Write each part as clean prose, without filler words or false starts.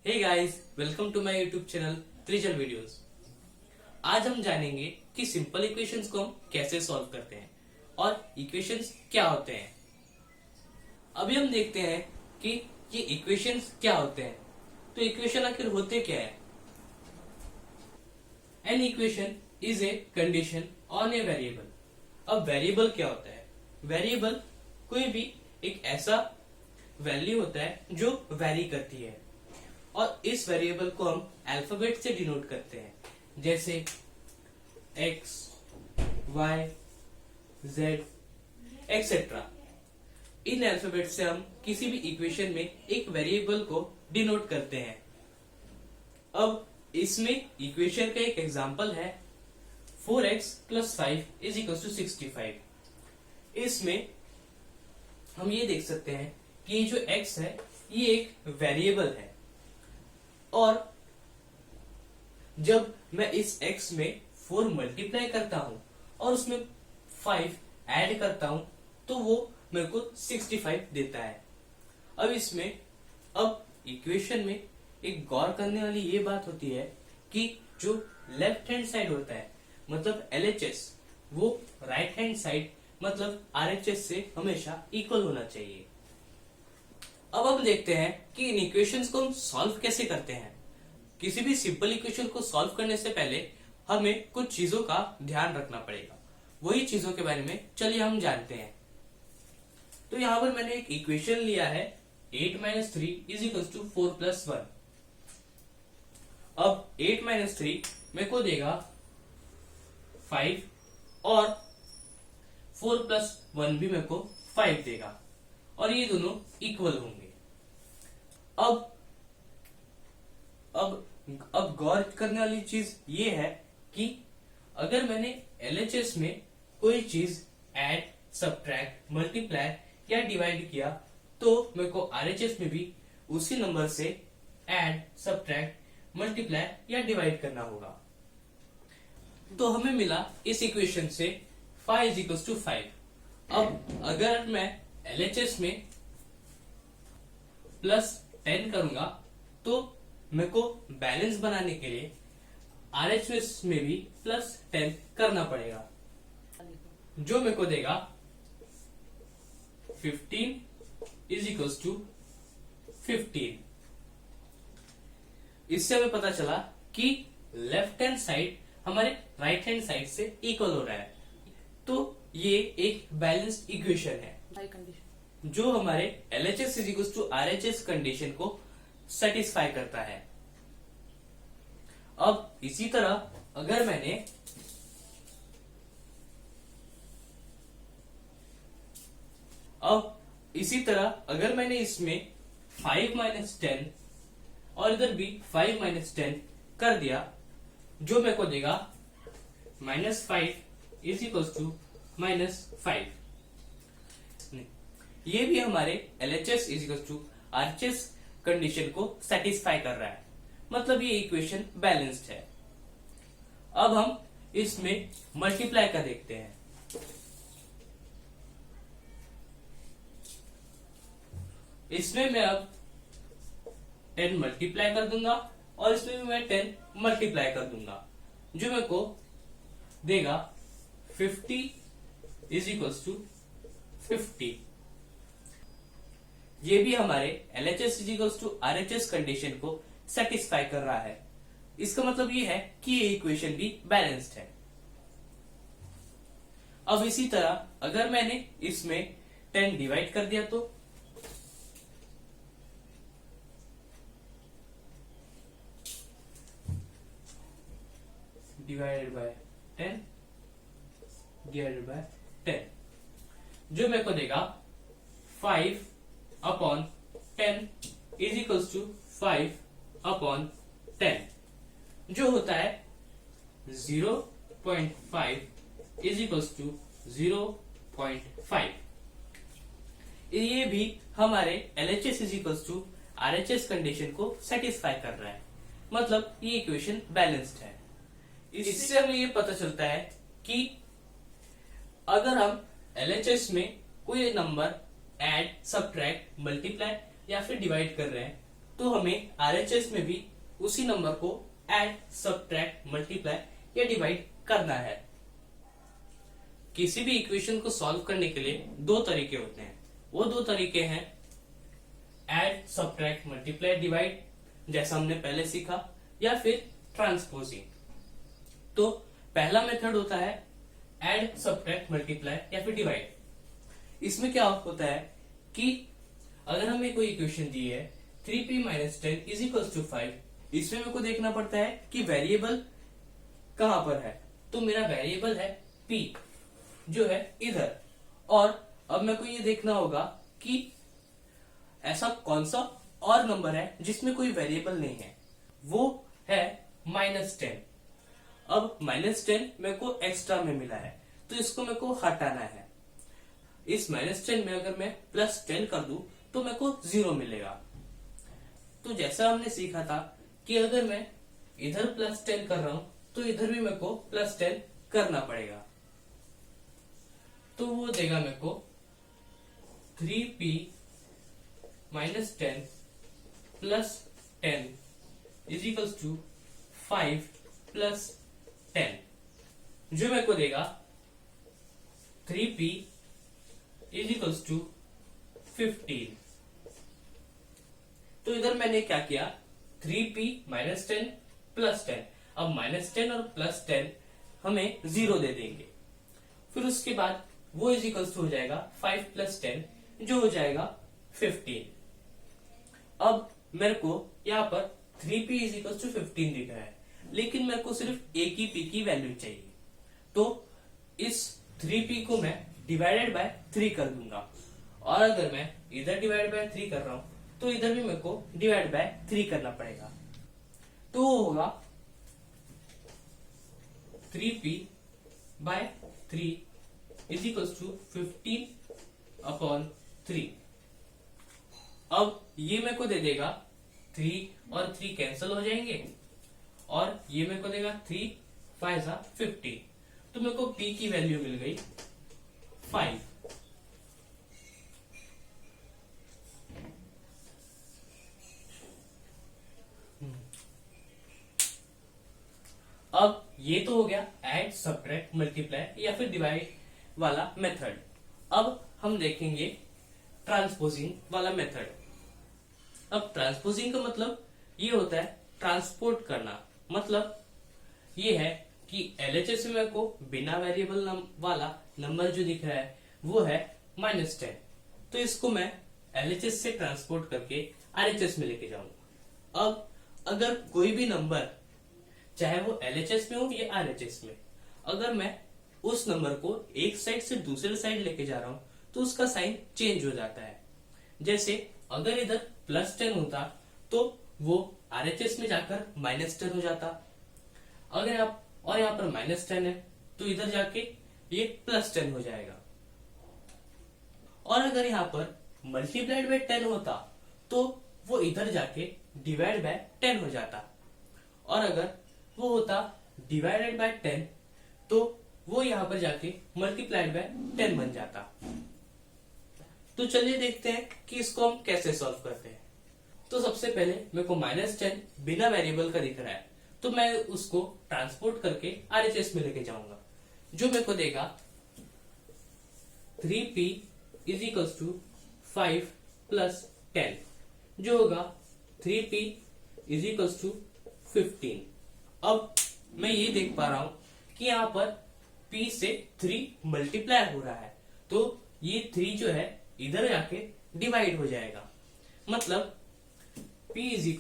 Hey guys, welcome to my YouTube channel Trijal videos. आज हम जानेंगे कि सिंपल इक्वेशंस को हम कैसे सॉल्व करते हैं और इक्वेशंस क्या होते हैं। अभी हम देखते हैं कि ये इक्वेशंस क्या होते हैं। तो इक्वेशन आखिर होते क्या है। An equation is a condition on a variable. अब वेरिएबल क्या होता है? वेरिएबल कोई भी एक ऐसा वैल्यू होता है जो वेरी करती है और इस वेरिएबल को हम अल्फाबेट से डिनोट करते हैं, जैसे x, y, z, एक्सेट्रा। इन अल्फाबेट से हम किसी भी इक्वेशन में एक वेरिएबल को डिनोट करते हैं। अब इसमें इक्वेशन का एक एग्जांपल है 4x + 5 = 65। इसमें हम ये देख सकते हैं कि ये जो x है ये एक वेरिएबल है और जब मैं इस x में 4 मल्टीप्लाई करता हूं और उसमें 5 ऐड करता हूं तो वो मेरे को 65 देता है। अब इसमें इक्वेशन में एक गौर करने वाली ये बात होती है कि जो लेफ्ट हैंड साइड होता है मतलब LHS, वो राइट हैंड साइड मतलब RHS से हमेशा इक्वल होना चाहिए। अब हम देखते हैं कि इन इक्वेशंस को हम सॉल्व कैसे करते हैं। किसी भी सिंपल इक्वेशन को सॉल्व करने से पहले हमें कुछ चीजों का ध्यान रखना पड़ेगा। वही चीजों के बारे में चलिए हम जानते हैं। तो यहां पर मैंने एक इक्वेशन लिया है 8 - 3 = 4 + 1। अब 8 - 3 मेरे को देगा 5 और 4 + 1 भी मेरे को 5 देगा और ये दोनों इक्वल होंगे। अब गौर करने वाली चीज ये है कि अगर मैंने LHS में कोई चीज ऐड, सब्ट्रैक्ट, मल्टीप्लाई या डिवाइड किया तो मेरे को RHS में भी उसी नंबर से ऐड, सब्ट्रैक्ट, मल्टीप्लाई या डिवाइड करना होगा। तो हमें मिला इस इक्वेशन से 5 = 5। अब अगर मैं LHS में +10 करूंगा तो मेरे को बैलेंस बनाने के लिए RHS में भी +10 करना पड़ेगा, जो मेरे को देगा 15 = 15। इससे हमें पता चला कि लेफ्ट हैंड साइड हमारे राइट हैंड साइड से इक्वल हो रहा है। तो ये एक बैलेंस्ड इक्वेशन है जो हमारे LHS = RHS कंडीशन को सेटिस्फाई करता है। अब इसी तरह अगर मैंने इसमें 5 - 10 और इधर भी 5 - 10 कर दिया, जो मेरे को देगा -5 = -5। ये भी हमारे LHS = RHS कंडीशन को सेटिस्फाई कर रहा है, मतलब ये इक्वेशन बैलेंस्ड है। अब हम इसमें मल्टीप्लाई का देखते हैं। इसमें मैं अब 10 मल्टीप्लाई कर दूंगा और इसमें भी मैं 10 मल्टीप्लाई कर दूंगा, जो मेरे को देगा 50 = 50। ये भी हमारे LHS = RHS कंडीशन को सेटिस्फाई कर रहा है। इसका मतलब ये है कि ये इक्वेशन भी बैलेंस्ड है। अब इसी तरह अगर मैंने इसमें 10 डिवाइड कर दिया तो डिवाइडेड बाय 10 डिवाइडेड बाय 10, जो मेरे को देगा 5/10 = 5/10, जो होता है 0.5 = 0.5। ये भी हमारे LHS = RHS कंडीशन को सेटिस्फाई कर रहा है, मतलब ये इक्वेशन बैलेंस्ड है। इससे हमें ये पता चलता है कि अगर हम LHS में कोई नंबर ऐड, सब्ट्रैक्ट, मल्टीप्लाई या फिर डिवाइड कर रहे हैं तो हमें आरएचएस में भी उसी नंबर को ऐड, सब्ट्रैक्ट, मल्टीप्लाई या डिवाइड करना है। किसी भी इक्वेशन को सॉल्व करने के लिए दो तरीके होते हैं। वो दो तरीके हैं ऐड, सब्ट्रैक्ट, मल्टीप्लाई, डिवाइड, जैसा हमने पहले सीखा, या फिर ट्रांसपोजिंग। तो पहला मेथड होता है ऐड, सब्ट्रैक्ट, मल्टीप्लाई या फिर डिवाइड। इसमें क्या होता है कि अगर हमें कोई इक्वेशन दी है 3p - 10 = 5, इसमें मेरे को देखना पड़ता है कि वेरिएबल कहां पर है। तो मेरा वेरिएबल है p, जो है इधर। और अब मेरे को ये देखना होगा कि ऐसा कौन सा और नंबर है जिसमें कोई वेरिएबल नहीं है। वो है -10। अब -10 मेरे को एक्स्ट्रा में मिला है, तो इसको मेरे को हटाना है। इस -10 में अगर मैं +10 कर दूं तो मेरे को 0 मिलेगा। तो जैसा हमने सीखा था कि अगर मैं इधर +10 कर रहा हूं तो इधर भी मेरे को +10 करना पड़ेगा। तो वो देगा मेरे को 3p - 10 + 10 = 5 + 10, जो मेरे को देगा 3p = 15। तो इधर मैंने क्या किया, 3p - 10 + 10। अब -10 और +10 हमें 0 दे देंगे। फिर उसके बाद वो इजिकल्स हो जाएगा 5 + 10, जो हो जाएगा 15। अब मेरे को यहाँ पर 3p = 15 दिख रहा है, लेकिन मेरे को सिर्फ एक ही p की वैल्यू चाहिए। तो इस 3p को मैं डिवाइडेड बाय 3 कर दूंगा। और अगर मैं इधर डिवाइड बाय 3 कर रहा हूं तो इधर भी मेरे को डिवाइड बाय 3 करना पड़ेगा। तो वो होगा 3p/3 = 15/3। अब ये मेरे को दे देगा 3 और 3 कैंसिल हो जाएंगे, और ये मेरे को देगा 3 × 5 = 50। तो मेरे को p की वैल्यू मिल गई 5। अब ये तो हो गया ऐड, सब्ट्रैक्ट, मल्टीप्लाई या फिर डिवाइड वाला मेथड। अब हम देखेंगे ट्रांसपोजिंग वाला मेथड। अब ट्रांसपोजिंग का मतलब ये होता है ट्रांसपोर्ट करना। मतलब ये है कि एलएचएस में को बिना वेरिएबल वाला नंबर जो दिख रहा है वो है -10। तो इसको मैं एलएचएस से ट्रांसपोर्ट करके आरएचएस में लेके जाऊंगा। अब अगर कोई भी नंबर, चाहे वो एलएचएस में हो या आरएचएस में, अगर मैं उस नंबर को एक साइड से दूसरे साइड लेके जा रहा हूं तो उसका साइन चेंज हो जाता है। जैसे अगर इधर +10 होता तो वो आरएचएस में जाकर -10 हो जाता। अगर आप और यहाँ पर -10 है तो इधर जाके ये +10 हो जाएगा। और अगर यहाँ पर मल्टीप्लाइड बाय 10 होता तो वो इधर जाके डिवाइड बाय 10 हो जाता। और अगर वो होता डिवाइडेड बाय 10 तो वो यहाँ पर जाके मल्टीप्लाइड बाय 10 बन जाता। तो चलिए देखते हैं कि इसको हम कैसे सॉल्व करते हैं। तो सबसे पहले मेरे को -10 बिना वेरिएबल का दिख रहा है, तो मैं उसको ट्रांसपोर्ट करके आरएचएस में लेके जाऊंगा, जो मेरे को देगा 3p = 5 + 10, जो होगा 3p = 15। अब मैं ये देख पा रहा हूं कि यहाँ पर p से 3 मल्टीप्लाई हो रहा है, तो ये 3 जो है इधर जाके डिवाइड हो जाएगा। मतलब p =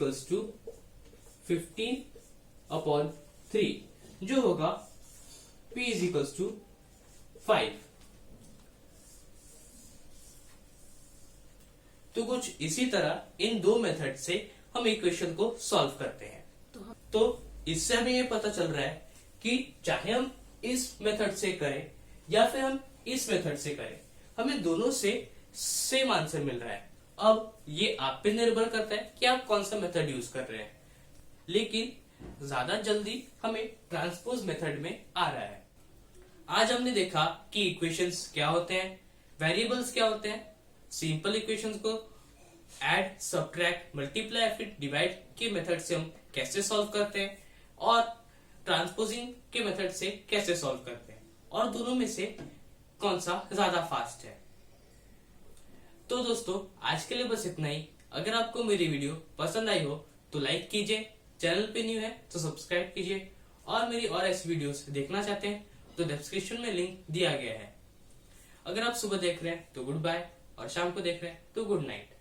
15/3, जो होगा p = 5। तो कुछ इसी तरह इन दो मेथड से हम इक्वेशन को सॉल्व करते हैं। तो इससे हमें ये पता चल रहा है कि चाहे हम इस मेथड से करें या फिर हम इस मेथड से करें, हमें दोनों से सेम आंसर मिल रहा है। अब ये आप पे निर्भर करता है कि आप कौन सा मेथड यूज कर रहे हैं, लेकिन ज्यादा जल्दी हमें ट्रांसपोज मेथड में आ रहा है। आज हमने देखा कि इक्वेशंस क्या होते हैं, वेरिएबल्स क्या होते हैं, सिंपल इक्वेशंस को ऐड, सब्ट्रैक्ट, मल्टीप्लाई, फिर डिवाइड के मेथड से हम कैसे सॉल्व करते हैं और ट्रांसपोजिंग के मेथड से कैसे सॉल्व करते हैं और दोनों में से कौन सा ज्यादा फास्ट है। तो दोस्तों आज के लिए बस इतना ही। अगर आपको मेरी वीडियो पसंद आई हो तो लाइक कीजिए, चैनल पे न्यू है तो सब्सक्राइब कीजिए और मेरी और ऐसी वीडियोस देखना चाहते हैं तो डिस्क्रिप्शन में लिंक दिया गया है। अगर आप सुबह देख रहे हैं तो गुड बाय और शाम को देख रहे हैं तो गुड नाइट।